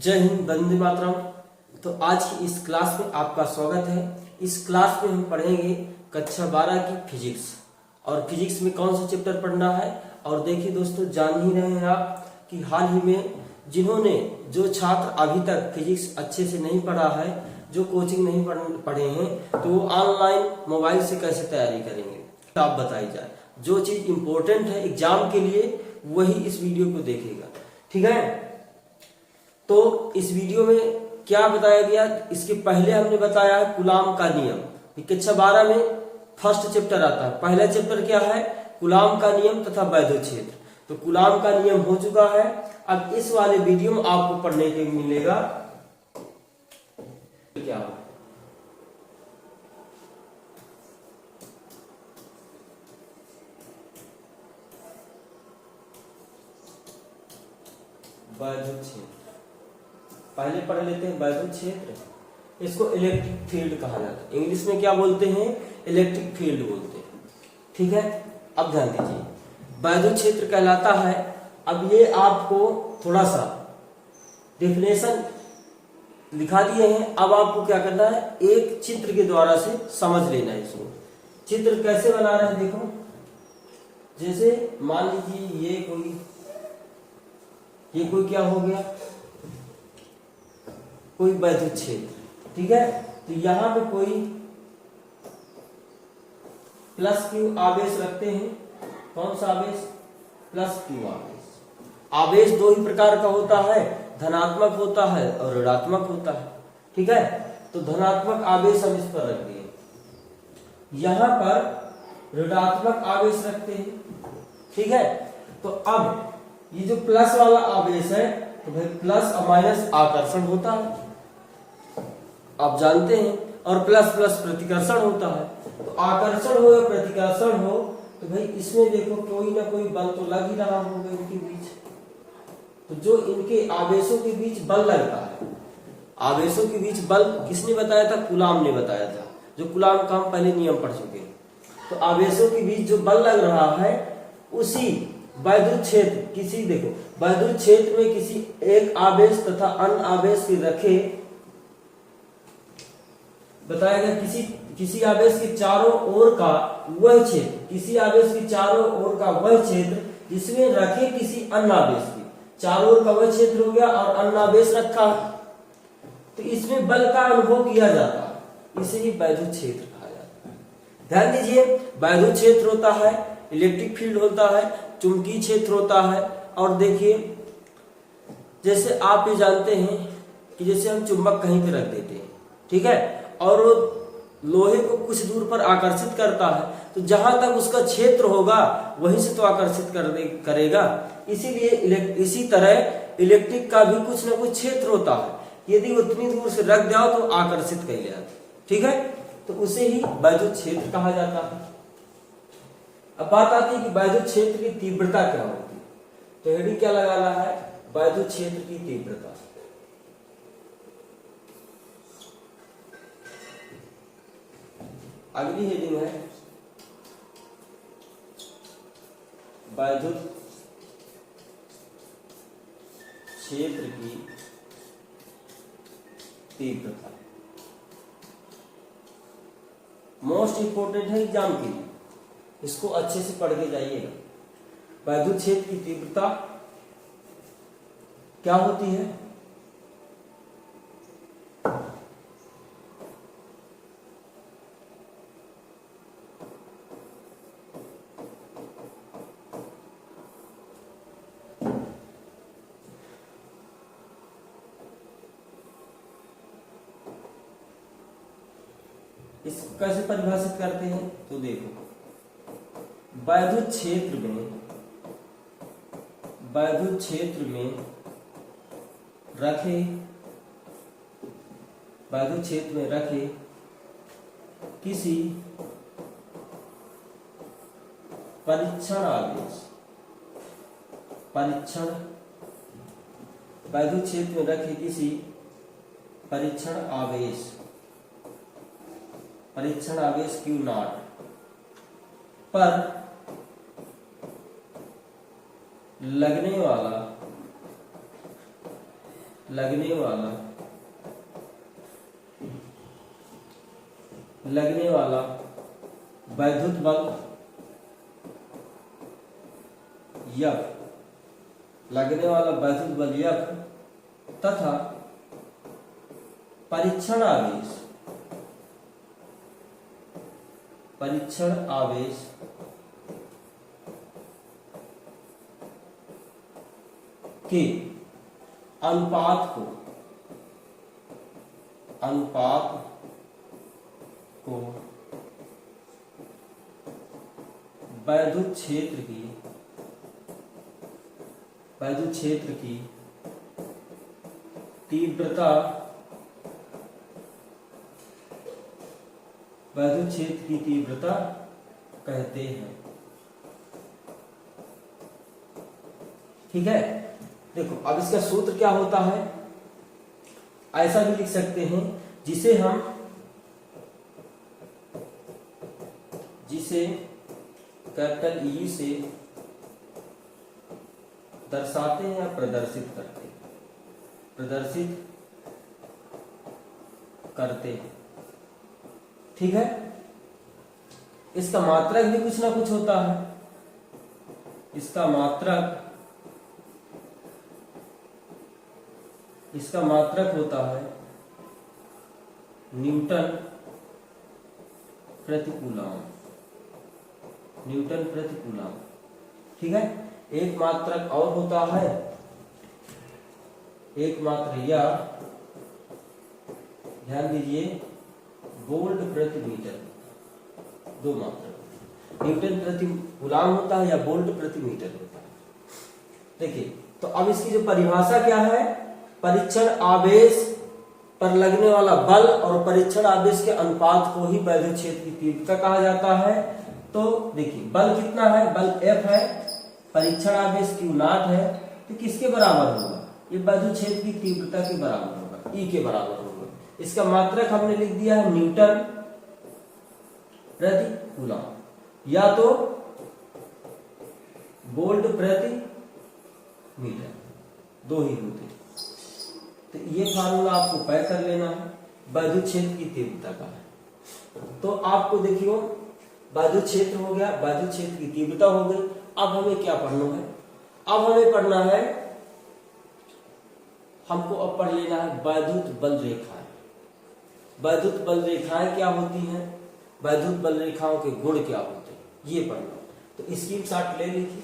जय हिंद, वंदे मातरम। तो आज की इस क्लास में आपका स्वागत है। इस क्लास में हम पढ़ेंगे कक्षा 12 की फिजिक्स। और फिजिक्स में कौन सा चैप्टर पढ़ना है। और देखिए दोस्तों, जान ही रहे हैं आप कि हाल ही में जो छात्र अभी तक फिजिक्स अच्छे से नहीं पढ़ा है, जो कोचिंग नहीं पढ़े हैं, तो वो ऑनलाइन मोबाइल से कैसे तैयारी करेंगे, तो आप बताई जाए। जो चीज इंपॉर्टेंट है एग्जाम के लिए वही इस वीडियो को देखेगा, ठीक है। तो इस वीडियो में क्या बताया गया, इसके पहले हमने बताया है कूलाम का नियम। कक्षा 12 में फर्स्ट चैप्टर आता है। पहला चैप्टर क्या है? कूलाम का नियम तथा वैद्युत क्षेत्र। तो कूलाम का नियम हो चुका है। अब इस वाले वीडियो में आपको पढ़ने के मिलेगा क्या हो, वैद्युत क्षेत्र। पहले पढ़ लेते हैं वैद्युत क्षेत्र। इसको इलेक्ट्रिक फील्ड कहा जाता है। इंग्लिश में क्या बोलते हैं? इलेक्ट्रिक फील्ड बोलते हैं, ठीक है। अब ध्यान दीजिए, वैद्युत क्षेत्र कहलाता है। अब ये आपको थोड़ा सा डेफिनेशन लिखा दिए हैं। अब आपको क्या करना है, एक चित्र के द्वारा से समझ लेना है इसको। चित्र कैसे बना रहे हैं देखो। जैसे मान लीजिए ये कोई क्या हो गया, कोई वैद्युत क्षेत्र, ठीक है। तो यहां पे कोई प्लस क्यू आवेश रखते हैं। कौन सा आवेश? प्लस क्यू आवेश। आवेश दो ही प्रकार का होता है, धनात्मक होता है और ऋणात्मक होता है, ठीक है। तो धनात्मक आवेश हम इस पर रख दिए, यहां पर ऋणात्मक आवेश रखते हैं, ठीक है। तो अब ये जो प्लस वाला आवेश है, तो भाई प्लस और माइनस आकर्षण होता है, आप जानते हैं। और प्लस प्लस प्रतिकर्षण होता है। तो आकर्षण हो या प्रतिकर्षण हो, तो भाई इसमें देखो कोई ना कोई बल तो लग ही रहा होगा इनके बीच। तो जो इनके आवेशों के बीच बल लगता है, आवेशों के बीच बल किसने बताया था? कूलाम ने बताया था। जो कूलाम का हम पहले नियम पढ़ चुके हैं। तो आवेशों के बीच जो बल लग रहा है, उसी वैद्युत क्षेत्र वैद्युत क्षेत्र में किसी एक आवेश तथा अन्य आवेश के रखे बताया गया किसी आवेश के चारों ओर का वह क्षेत्र, किसी आवेश के चारों ओर का वह क्षेत्र जिसमें रखे किसी अन्य आवेश की, चारों ओर का वह क्षेत्र हो गया और अन्य आवेश रखा, तो इसमें बल का अनुभव किया जाता है। इसे ही वैद्युत क्षेत्र कहा जाता है। ध्यान दीजिए, वैद्युत क्षेत्र होता है, इलेक्ट्रिक फील्ड होता है, चुंबकीय क्षेत्र होता है। और देखिए, जैसे आप ये जानते हैं कि जैसे हम चुंबक कहीं पे रख देते हैं, ठीक है, और वो लोहे को कुछ दूर पर आकर्षित करता है, तो जहां तक उसका क्षेत्र होगा वहीं से तो आकर्षित करेगा। इसीलिए इसी तरह इलेक्ट्रिक का भी कुछ ना कुछ क्षेत्र होता है। यदि उतनी दूर से रख जाओ तो आकर्षित कर ले जाता, ठीक है। तो उसे ही वैद्युत क्षेत्र कहा जाता है। अब बात आती है कि वैद्युत क्षेत्र की तीव्रता क्या होती है। तो हेडिंग क्या लगाना है? वैद्युत क्षेत्र की तीव्रता। अगली हेडिंग है वैद्युत क्षेत्र की तीव्रता। मोस्ट इंपोर्टेंट है एग्जाम के लिए, इसको अच्छे से पढ़ के जाइएगा। वैद्युत क्षेत्र की तीव्रता क्या होती है? इसको कैसे परिभाषित करते हैं? तो देखो, वैद्युत क्षेत्र में रखे किसी परीक्षण आवेश, वैद्युत क्षेत्र में रखे किसी परीक्षण आवेश Q नॉट पर लगने लगने वाला वैद्युत बल F, लगने वाला वैद्युत बल F तथा परीक्षण आवेश के अनुपात को वैद्युत क्षेत्र की तीव्रता कहते हैं। ठीक है, देखो अब इसका सूत्र क्या होता है, ऐसा भी लिख सकते हैं जिसे कैपिटल ई से दर्शाते हैं या प्रदर्शित करते हैं। ठीक है, इसका मात्रक भी कुछ ना कुछ होता है। इसका मात्रक होता है न्यूटन प्रति कूलम। ठीक है, एक मात्रक और होता है, एक मात्र या ध्यान दीजिए वोल्ट प्रति मीटर। दो मात्रक न्यूटन प्रति कूलम होता है या वोल्ट प्रति मीटर होता है। देखिए, तो अब इसकी जो परिभाषा क्या है, परीक्षण आवेश पर लगने वाला बल और परीक्षण आवेश के अनुपात को ही वैद्युत क्षेत्र की तीव्रता कहा जाता है। तो देखिए, बल कितना है, बल F है, परीक्षण आवेश Q0 है, तो किसके बराबर होगा, ये वैद्युत क्षेत्र की तीव्रता के बराबर होगा, E के बराबर होगा। इसका मात्रक हमने लिख दिया है न्यूटन प्रति कूलम या तो वोल्ट प्रति मीटर, दो ही होते हैं। तो ये फार्मूला आपको पैक कर लेना है, वैद्युत क्षेत्र की तीव्रता का है। तो आपको देखियो वैद्युत क्षेत्र हो गया, वैद्युत क्षेत्र की तीव्रता हो गई। अब हमें क्या पढ़ना है, हमको अब पढ़ लेना है वैद्युत बल रेखाएं। वैद्युत बल रेखाएं क्या होती हैं, वैद्युत बल रेखाओं के गुण क्या होते हैं, ये पढ़ना। तो इसकी शॉट ले लीजिए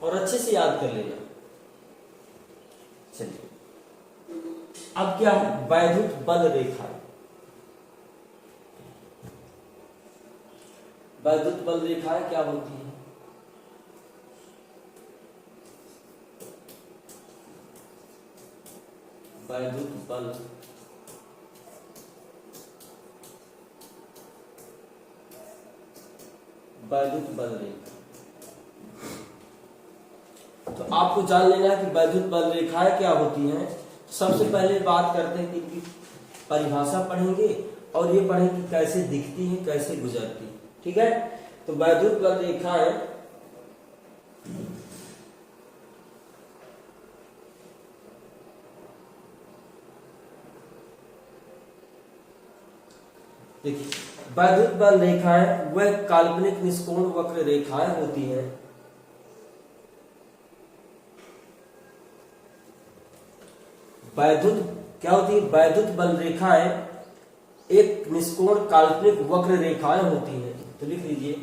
और अच्छे से याद कर लेना। चलिए, अब क्या है वैद्युत बल रेखाएं। वैद्युत बल रेखाएं क्या होती है, वैद्युत बल रेखा। तो आपको जान लेना है कि वैद्युत बल रेखाएं क्या होती हैं। सबसे पहले बात करते हैं कि परिभाषा पढ़ेंगे और ये पढ़ेंगे कैसे दिखती है, कैसे गुजरती है। ठीक है, तो वैद्युत बल रेखाएं देखिए, वैद्युत बल रेखाएं वह काल्पनिक निष्कोण वक्र रेखाएं होती हैं वैद्युत बल रेखाएं एक निष्कोण काल्पनिक वक्र रेखाएं होती हैं। तो लिख लीजिए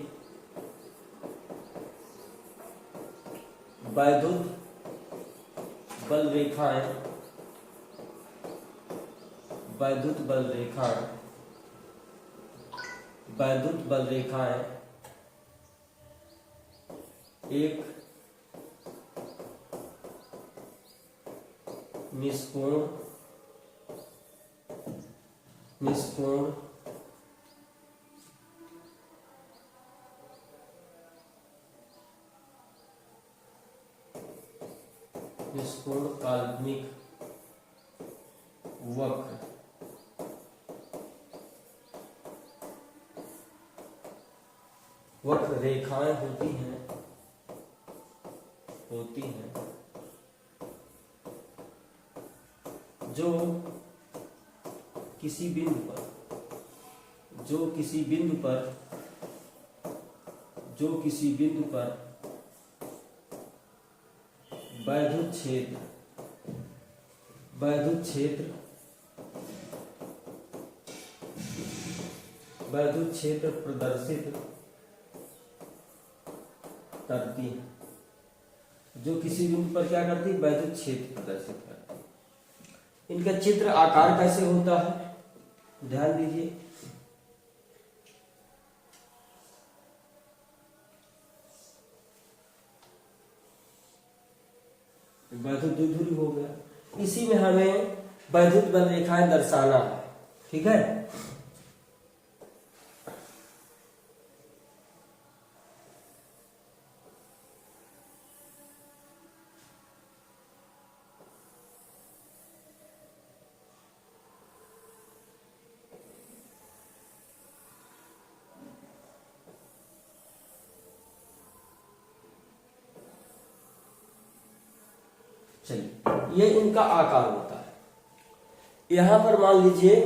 वैद्युत बल रेखाएं एक निष्कोण काल्पनिक वक्र रेखाएं होती हैं जो किसी बिंदु पर वैद्युत क्षेत्र प्रदर्शित करती है, जो किसी बिंदु पर क्या करती है, वैद्युत क्षेत्र प्रदर्शित करती है। इनका चित्र आकार कैसे होता है, ध्यान दीजिए। वैद्युत द्विध्रुवी हो गया, इसी में हमें वैद्युत बल रेखाएं दर्शाना है, ठीक है। चलिए, ये इनका आकार होता है। यहां पर मान लीजिए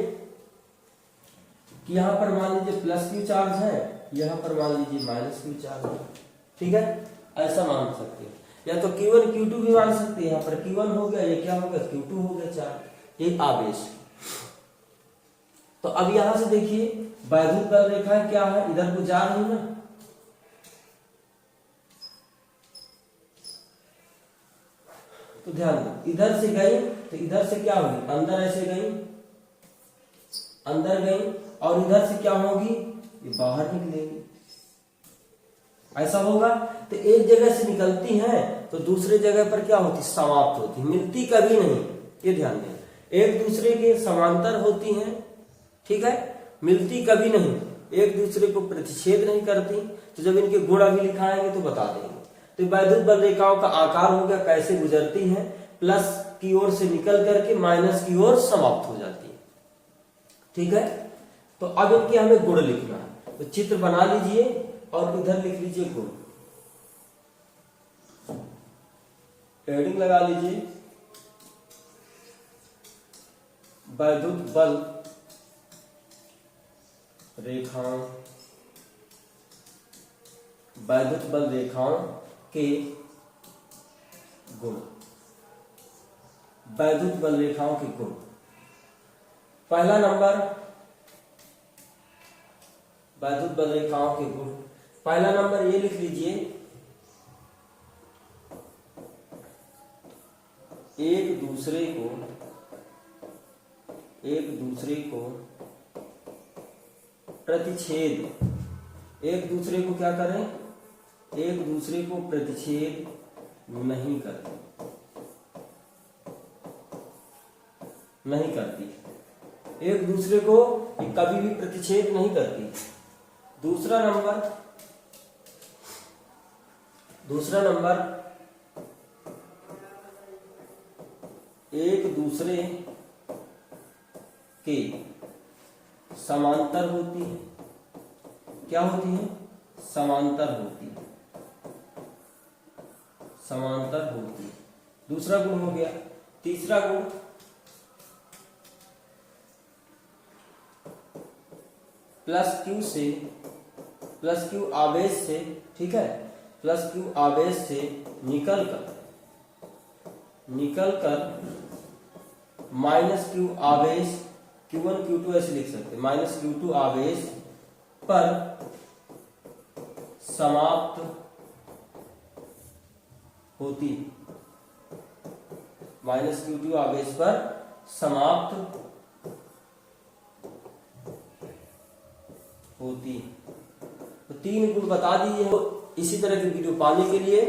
कि यहां पर मान लीजिए प्लस क्यू चार्ज है, यहां पर मान लीजिए माइनस क्यू चार्ज है, ठीक है। ऐसा मान सकते हैं, या तो Q1 Q2 भी मान सकते हैं। यहाँ पर Q1 हो गया, ये क्या हो गया, Q2 हो गया चार्ज, ये आवेश। तो अब यहां से देखिए वैद्युत बल रेखा क्या है, इधर को जा रही है ना, तो ध्यान दो, इधर से गई तो इधर से क्या होगी, अंदर ऐसे गई, अंदर गई, और इधर से क्या होगी, ये बाहर निकलेगी, ऐसा होगा। तो एक जगह से निकलती है तो दूसरे जगह पर क्या होती, समाप्त होती, मिलती कभी नहीं, ये ध्यान दें। एक दूसरे के समांतर होती हैं, ठीक है, मिलती कभी नहीं, एक दूसरे को प्रतिच्छेद नहीं करती। तो जब इनके गुण अभी लिखाएंगे तो बता देंगे। तो वैद्युत बल रेखाओं का आकार हो गया, कैसे गुजरती हैं, प्लस की ओर से निकल करके माइनस की ओर समाप्त हो जाती है, ठीक है। तो अब इनके हमें गुण लिखना है, तो चित्र बना लीजिए और इधर लिख लीजिए गुण, हेडिंग लगा लीजिए, वैद्युत बल रेखाओं, वैद्युत बल रेखाओं के गुण, वैद्युत बल रेखाओं के गुण। पहला नंबर वैद्युत बल रेखाओं के गुण, पहला नंबर ये लिख लीजिए, एक दूसरे को प्रतिच्छेद, एक दूसरे को क्या करें, एक दूसरे को प्रतिच्छेद नहीं करती, एक दूसरे को कभी भी प्रतिच्छेद नहीं करती। दूसरा नंबर एक दूसरे के समांतर होती है, क्या होती है, समांतर होती है, समांतर होती है, दूसरा गुण हो गया। तीसरा गुण प्लस क्यू आवेश से, ठीक है, प्लस क्यू आवेश से निकलकर माइनस क्यू आवेश, Q1 Q2 ऐसे लिख सकते हैं, माइनस Q2 आवेश पर समाप्त होती, माइनस Q2 आवेश पर समाप्त होती। तो 3 गुण बता दिए हैं। इसी तरह की वीडियो पाने के लिए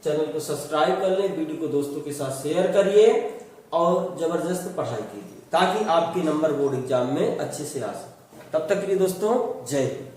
चैनल को सब्सक्राइब कर लें, वीडियो को दोस्तों के साथ शेयर करिए और जबरदस्त पढ़ाई कीजिए, ताकि आपके नंबर बोर्ड एग्जाम में अच्छे से आ सके। तब तक के लिए दोस्तों, जय हिंद।